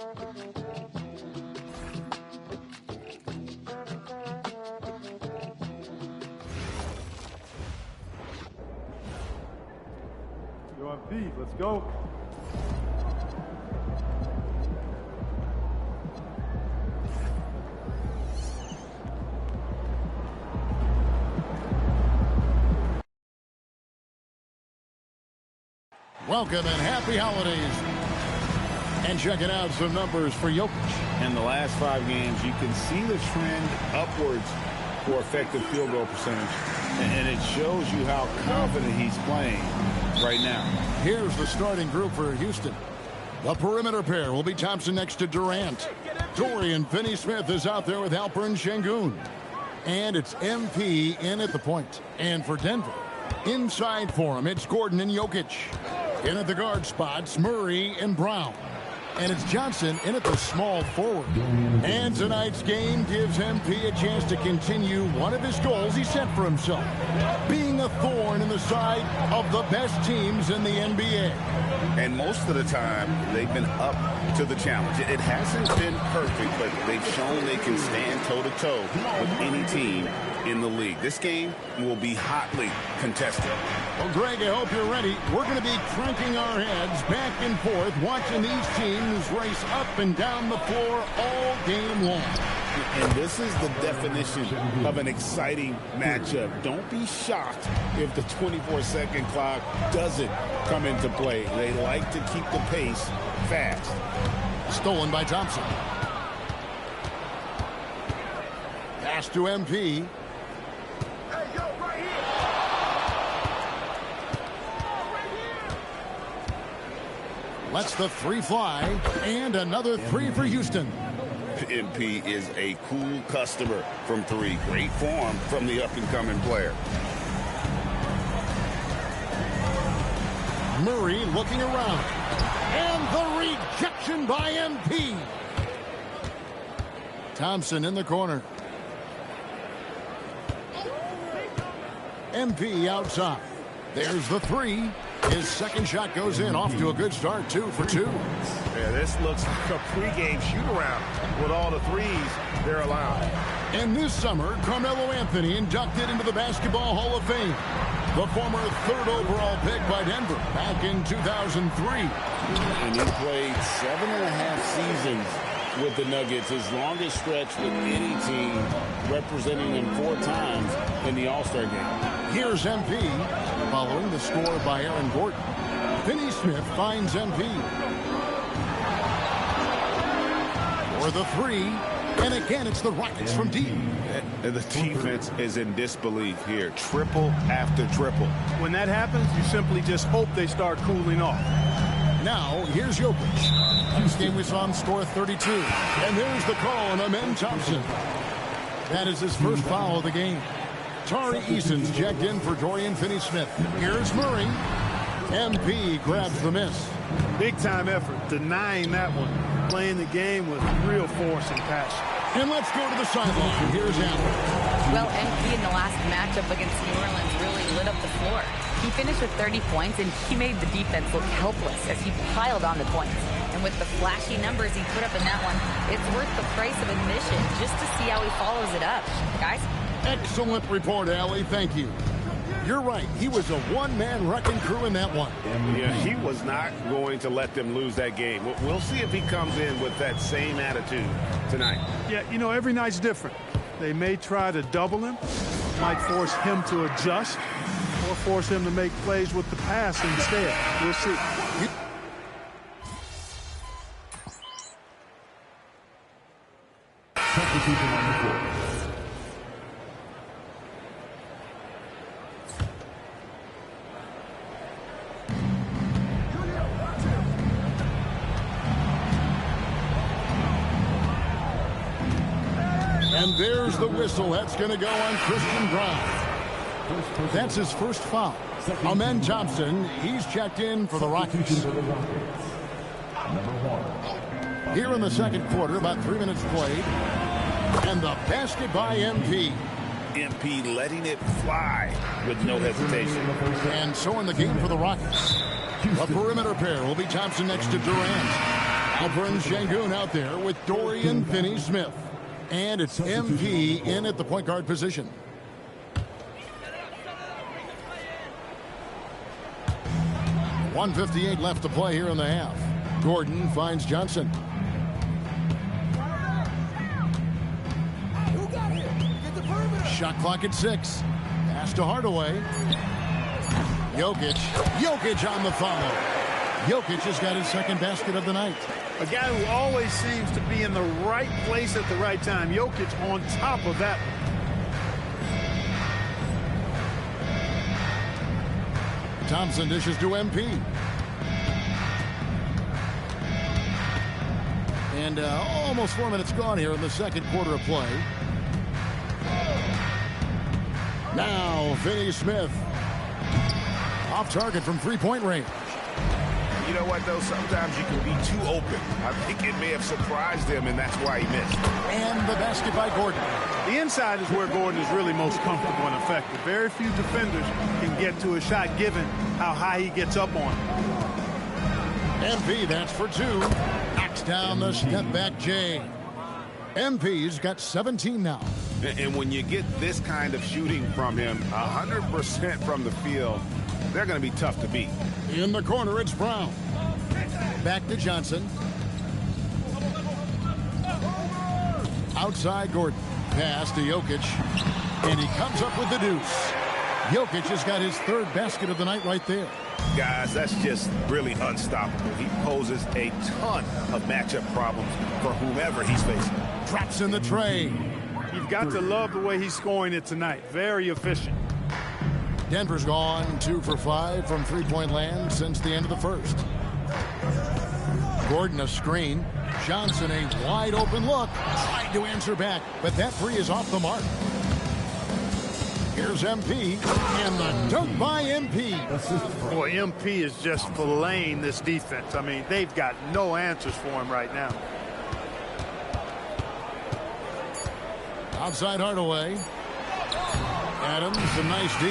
You're on beat. Let's go. Welcome and happy holidays. And checking out some numbers for Jokic. In the last 5 games, you can see the trend upwards for effective field goal percentage. And it shows you how confident he's playing right now. Here's the starting group for Houston. The perimeter pair will be Thompson next to Durant. Dorian Finney-Smith is out there with Alperen Şengün. And it's MP in at the point. And for Denver, inside for him, it's Gordon and Jokic. In at the guard spots, Murray and Brown. And it's Johnson in at the small forward. And tonight's game gives MP a chance to continue one of his goals he set for himself, being a thorn in the side of the best teams in the NBA. And most of the time, they've been up to the challenge. It hasn't been perfect, but they've shown they can stand toe-to-toe with any team in the league. This game will be hotly contested. Well, Greg, I hope you're ready. We're going to be cranking our heads back and forth, watching these teams race up and down the floor all game long. And this is the definition of an exciting matchup. Don't be shocked if the 24-second clock doesn't come into play. They like to keep the pace fast. Stolen by Thompson. Pass to MP. Lets the 3 fly, and another 3 for Houston. MP is a cool customer from 3. Great form from the up-and-coming player. Murray looking around. And the rejection by MP. Thompson in the corner. MP outside. There's the 3. His second shot goes in, off to a good start, 2 for 2. Yeah, this looks like a pregame shoot-around with all the threes they're allowed. And this summer, Carmelo Anthony inducted into the Basketball Hall of Fame. The former 3rd overall pick by Denver back in 2003. And he played 7.5 seasons with the Nuggets, his longest stretch with any team, representing them 4 times in the All-Star game. Here's MP, following the score by Aaron Gordon. Finney-Smith finds MP. For the 3, and again it's the Rockets from deep. The defense is in disbelief here. Triple after triple. When that happens, you simply just hope they start cooling off. Now, here's Jokic. Last game we saw him score 32. And there's the call on Amen Thompson. That is his first foul of the game. Tari Eason's checked in for Dorian Finney-Smith. Here's Murray. MP grabs the miss. Big-time effort, denying that one. Playing the game with real force and passion. And let's go to the sideline. Here's Allen. Well, MP in the last matchup against New Orleans really lit up the floor. He finished with 30 points, and he made the defense look helpless as he piled on the points. And with the flashy numbers he put up in that one, it's worth the price of admission just to see how he follows it up. Guys? Excellent report, Allie. Thank you. You're right. He was a one-man wrecking crew in that one. Yeah, he was not going to let them lose that game. We'll see if he comes in with that same attitude tonight. Yeah, you know, every night's different. They may try to double him, might force him to adjust, or force him to make plays with the pass instead. We'll see. And there's the whistle. That's going to go on Christian Brown. That's his first foul. Amen Thompson, he's checked in for the Rockets. Here in the second quarter, about 3 minutes played. And the basket by MP. MP letting it fly with no hesitation. And so in the game for the Rockets. The perimeter pair will be Thompson next to Durant. Alperen Şengün out there with Dorian Finney-Smith. And it's MP in at the point guard position. .158 left to play here in the half. Gordon finds Johnson. Shot clock at 6. Pass to Hardaway. Jokic on the follow. Jokic has got his second basket of the night. A guy who always seems to be in the right place at the right time. Jokic on top of that. Thompson dishes to MP. And almost 4 minutes gone here in the second quarter of play. Now, Finney-Smith. Off target from three-point range. You know what, though? Sometimes you can be too open. I think it may have surprised him, and that's why he missed. And the basket by Gordon. The inside is where Gordon is really most comfortable and effective. Very few defenders can get to a shot given how high he gets up on it. MP, that's for 2. Knocks down the step-back J. MP's got 17 now. And when you get this kind of shooting from him, 100% from the field, they're going to be tough to beat. In the corner, it's Brown. Back to Johnson. Outside Gordon. Pass to Jokic. And he comes up with the deuce. Jokic has got his third basket of the night right there. Guys, that's just really unstoppable. He poses a ton of matchup problems for whomever he's facing. Drops in the tray. You've got to love the way he's scoring it tonight. Very efficient. Denver's gone 2 for 5 from three-point land since the end of the first. Gordon a screen. Johnson a wide open look. Tried to answer back, but that three is off the mark. Here's MP, and the dunk by MP. Boy, MP is just filleting this defense. I mean, they've got no answers for him right now. Outside Hardaway. Adams, a nice D.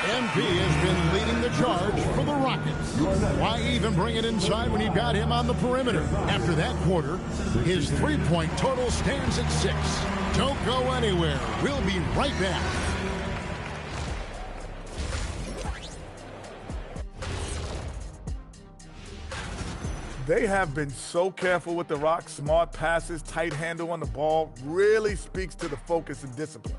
MP has been leading the charge for the Rockets. Why even bring it inside when you got him on the perimeter? After that quarter, his three-point total stands at 6. Don't go anywhere. We'll be right back. They have been so careful with the Rock. Smart passes, tight handle on the ball, really speaks to the focus and discipline.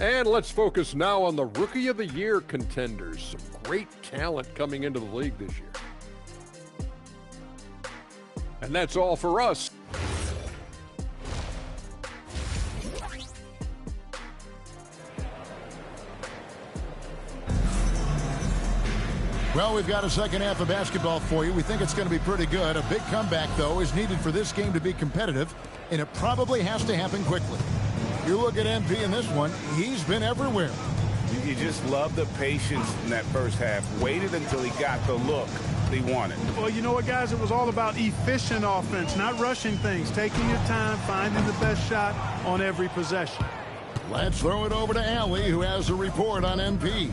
And let's focus now on the Rookie of the Year contenders. Some great talent coming into the league this year. And that's all for us. Well, we've got a second half of basketball for you. We think it's going to be pretty good. A big comeback, though, is needed for this game to be competitive, and it probably has to happen quickly. You look at MP in this one, he's been everywhere. You just love the patience in that first half. Waited until he got the look he wanted. Well, you know what, guys? It was all about efficient offense, not rushing things, taking your time, finding the best shot on every possession. Let's throw it over to Allie, who has a report on MP.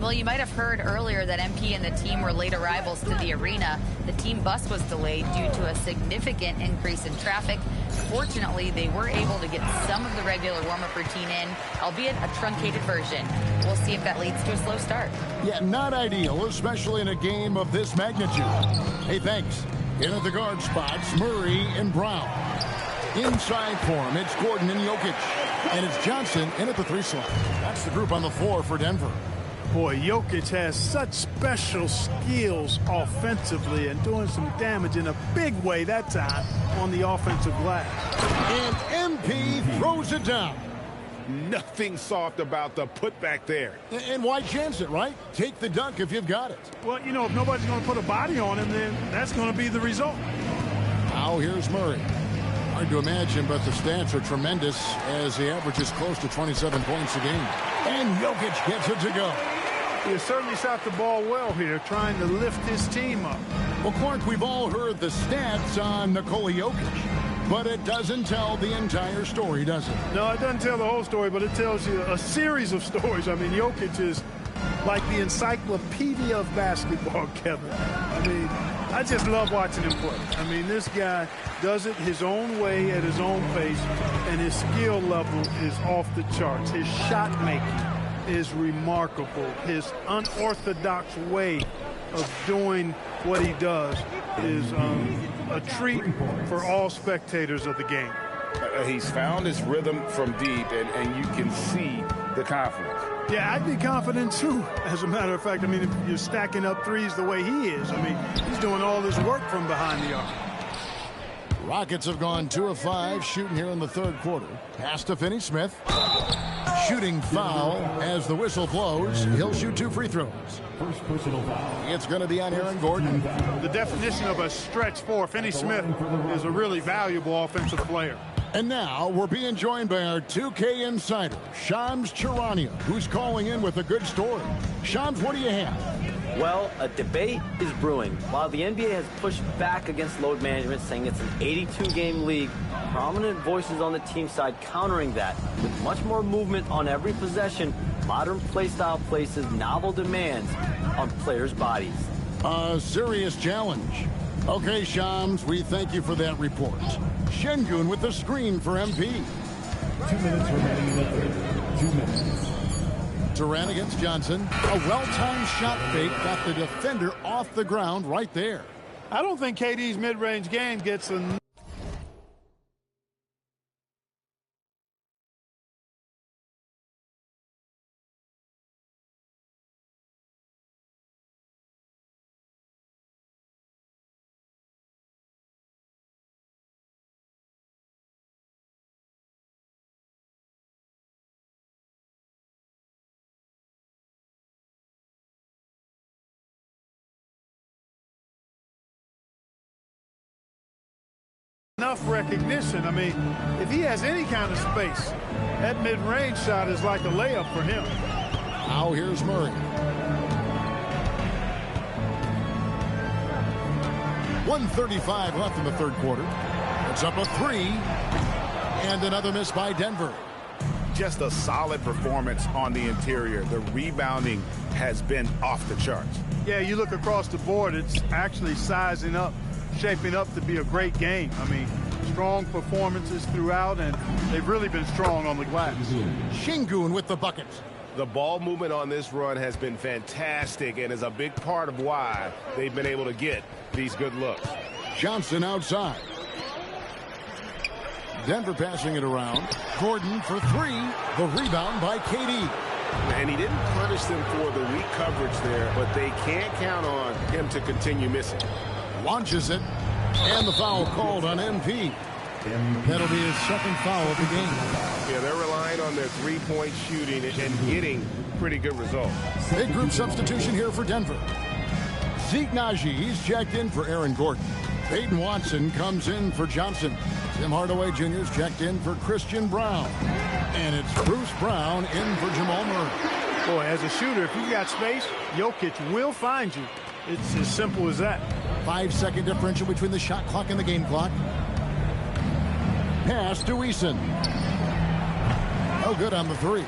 Well, you might have heard earlier that MP and the team were late arrivals to the arena. The team bus was delayed due to a significant increase in traffic. Fortunately, they were able to get some of the regular warm-up routine in, albeit a truncated version. We'll see if that leads to a slow start. Yeah, not ideal, especially in a game of this magnitude. Hey, thanks. In at the guard spots, Murray and Brown. Inside for him, it's Gordon and Jokic. And it's Johnson in at the 3 slot. That's the group on the floor for Denver. Boy, Jokic has such special skills offensively and doing some damage in a big way that time on the offensive glass. And MP throws it down. Nothing soft about the putback there. And why chance it, right? Take the dunk if you've got it. Well, you know, if nobody's going to put a body on him, then that's going to be the result. Now here's Murray. Hard to imagine, but the stats are tremendous as he averages close to 27 points a game. And Jokic gets it to go. He certainly shot the ball well here, trying to lift his team up. Well, Clark, we've all heard the stats on Nikola Jokic, but it doesn't tell the entire story, does it? No, it doesn't tell the whole story, but it tells you a series of stories. I mean, Jokic is like the encyclopedia of basketball, Kevin. I mean, I just love watching him play. I mean, this guy does it his own way at his own pace, and his skill level is off the charts. His shot making is remarkable. His unorthodox way of doing what he does is a treat for all spectators of the game. He's found his rhythm from deep, and you can see the confidence. Yeah, I'd be confident too. As a matter of fact, I mean, if you're stacking up threes the way he is, I mean, he's doing all this work from behind the arc. Rockets have gone 2 of 5 shooting here in the third quarter. Pass to Finney Smith. Shooting foul as the whistle blows. He'll shoot 2 free throws. First personal foul. It's going to be on Aaron Gordon. The definition of a stretch 4, Finney Smith is a really valuable offensive player. And now we're being joined by our 2K insider, Shams Charania, who's calling in with a good story. Shams, what do you have? Well, a debate is brewing. While the NBA has pushed back against load management, saying it's an 82-game league, prominent voices on the team side countering that. With much more movement on every possession, modern play style places novel demands on players' bodies. A serious challenge. Okay, Shams, we thank you for that report. Şengün with the screen for MP. 2 minutes remaining in the third. 2 minutes. Durant against Johnson. A well-timed shot fake got the defender off the ground right there. I don't think KD's mid-range game gets enough. Recognition. I mean, if he has any kind of space, that mid-range shot is like a layup for him. Now here's Murray. 1:35 left in the third quarter. It's up a 3. And another miss by Denver. Just a solid performance on the interior. The rebounding has been off the charts. Yeah, you look across the board, it's actually sizing up, shaping up to be a great game. I mean, strong performances throughout, and they've really been strong on the glass. Şengün with the bucket. The ball movement on this run has been fantastic and is a big part of why they've been able to get these good looks. Johnson outside. Denver passing it around. Gordon for 3. The rebound by KD. And he didn't punish them for the weak coverage there, but they can't count on him to continue missing. Launches it. And the foul called on MP. That'll be his second foul of the game. Yeah, they're relying on their three-point shooting and getting pretty good results. Big group substitution here for Denver. Zeke Naji, he's checked in for Aaron Gordon. Peyton Watson comes in for Johnson. Tim Hardaway Jr. is checked in for Christian Brown. And it's Bruce Brown in for Jamal Murray. Boy, as a shooter, if you got space, Jokic will find you. It's as simple as that. 5-second differential between the shot clock and the game clock. Pass to Eason. Oh, good on the 3.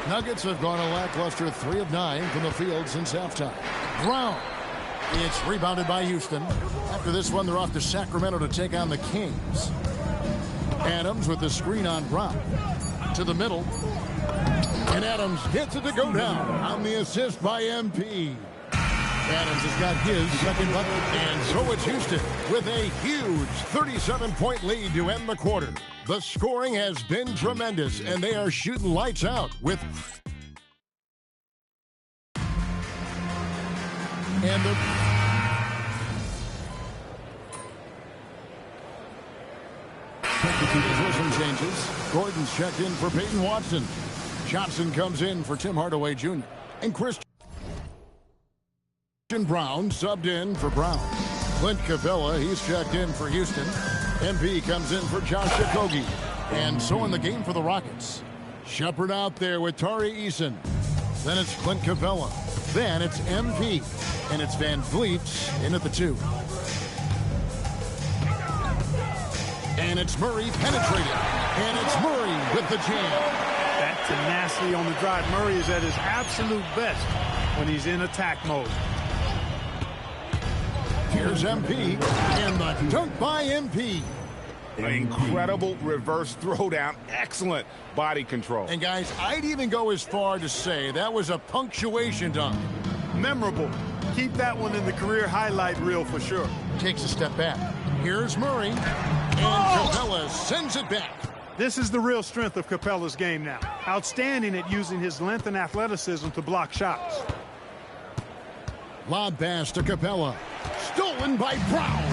Nuggets have gone a lackluster 3 of 9 from the field since halftime. Brown. It's rebounded by Houston. After this one, they're off to Sacramento to take on the Kings. Adams with the screen on Brown. To the middle. And Adams hits it to go down on the assist by MP. Adams has got his second bucket, and so it's Houston with a huge 37-point lead to end the quarter. The scoring has been tremendous, and they are shooting lights out with... And the... Position changes. Gordon's checked in for Peyton Watson. Johnson comes in for Tim Hardaway Jr. And Christian Brown subbed in for Brown. Clint Capella, he's checked in for Houston. MP comes in for Josh Okogie. And so in the game for the Rockets. Shepard out there with Tari Eason. Then it's Clint Capella. Then it's MP. And it's Van Vliet in at the 2. And it's Murray penetrated. And it's Murray with the jam. That tenacity on the drive. Murray is at his absolute best when he's in attack mode. Here's MP, and the dunk by MP. An incredible reverse throwdown. Excellent body control. And guys, I'd even go as far to say that was a punctuation dunk. Memorable. Keep that one in the career highlight reel for sure. Takes a step back. Here's Murray, and Capella sends it back. This is the real strength of Capella's game now. Outstanding at using his length and athleticism to block shots. Lob pass to Capella. Stolen by Brown.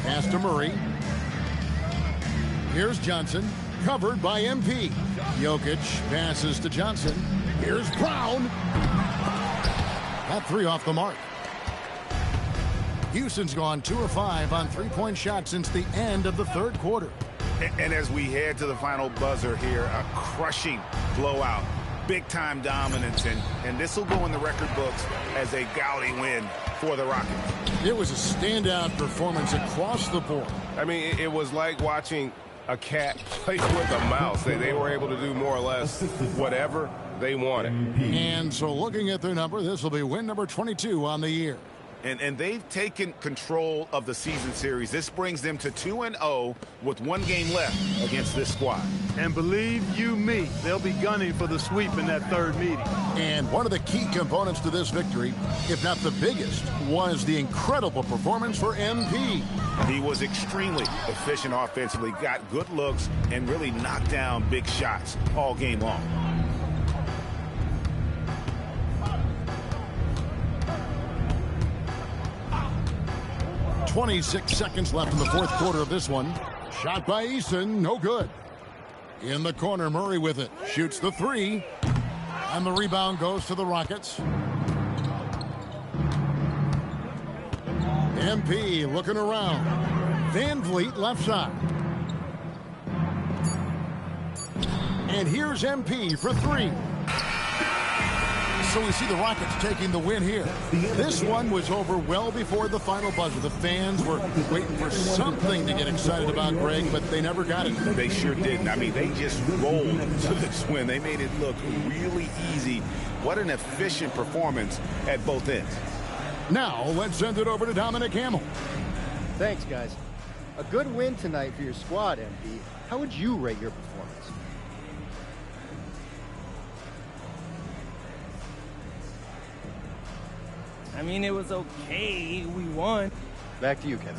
Pass to Murray. Here's Johnson. Covered by MP. Jokic passes to Johnson. Here's Brown. That three off the mark. Houston's gone 2 of 5 on three-point shots since the end of the third quarter. And as we head to the final buzzer here, a crushing blowout. Big-time dominance, and this will go in the record books as a gaudy win for the Rockets. It was a standout performance across the board. I mean, it was like watching a cat play with a mouse. They were able to do more or less whatever they wanted. And so looking at their number, this will be win number 22 on the year. And they've taken control of the season series. This brings them to 2-0 with 1 game left against this squad. And believe you me, they'll be gunning for the sweep in that third meeting. And one of the key components to this victory, if not the biggest, was the incredible performance for MP. He was extremely efficient offensively, got good looks, and really knocked down big shots all game long. .26 seconds left in the fourth quarter of this one. Shot by Eason, no good. In the corner, Murray with it. Shoots the three. And the rebound goes to the Rockets. MP looking around. Van Vliet left side. And here's MP for three. So we see the Rockets taking the win here. This one was over well before the final buzzer. The fans were waiting for something to get excited about, Greg, but they never got it. They sure didn't. I mean, they just rolled to this win. They made it look really easy. What an efficient performance at both ends. Now, let's send it over to Dominic Hamill. Thanks, guys. A good win tonight for your squad, MP. How would you rate your performance? I mean, it was okay. We won. Back to you, Kevin.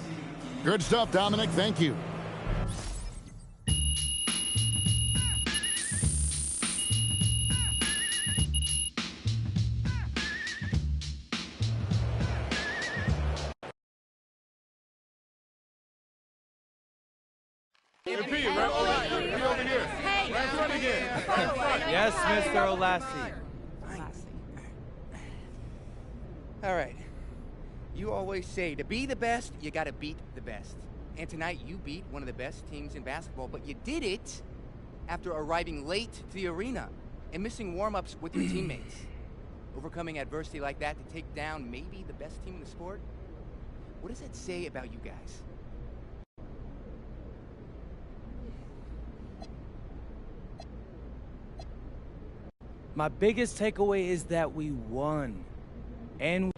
Good stuff, Dominic. Thank you. MP, right over here. Right in front again. Right in front. Yes, Mr. Olassie. All right. You always say, to be the best, you got to beat the best. And tonight, you beat one of the best teams in basketball, but you did it after arriving late to the arena and missing warm-ups with your teammates. Overcoming adversity like that to take down maybe the best team in the sport? What does that say about you guys? My biggest takeaway is that we won. And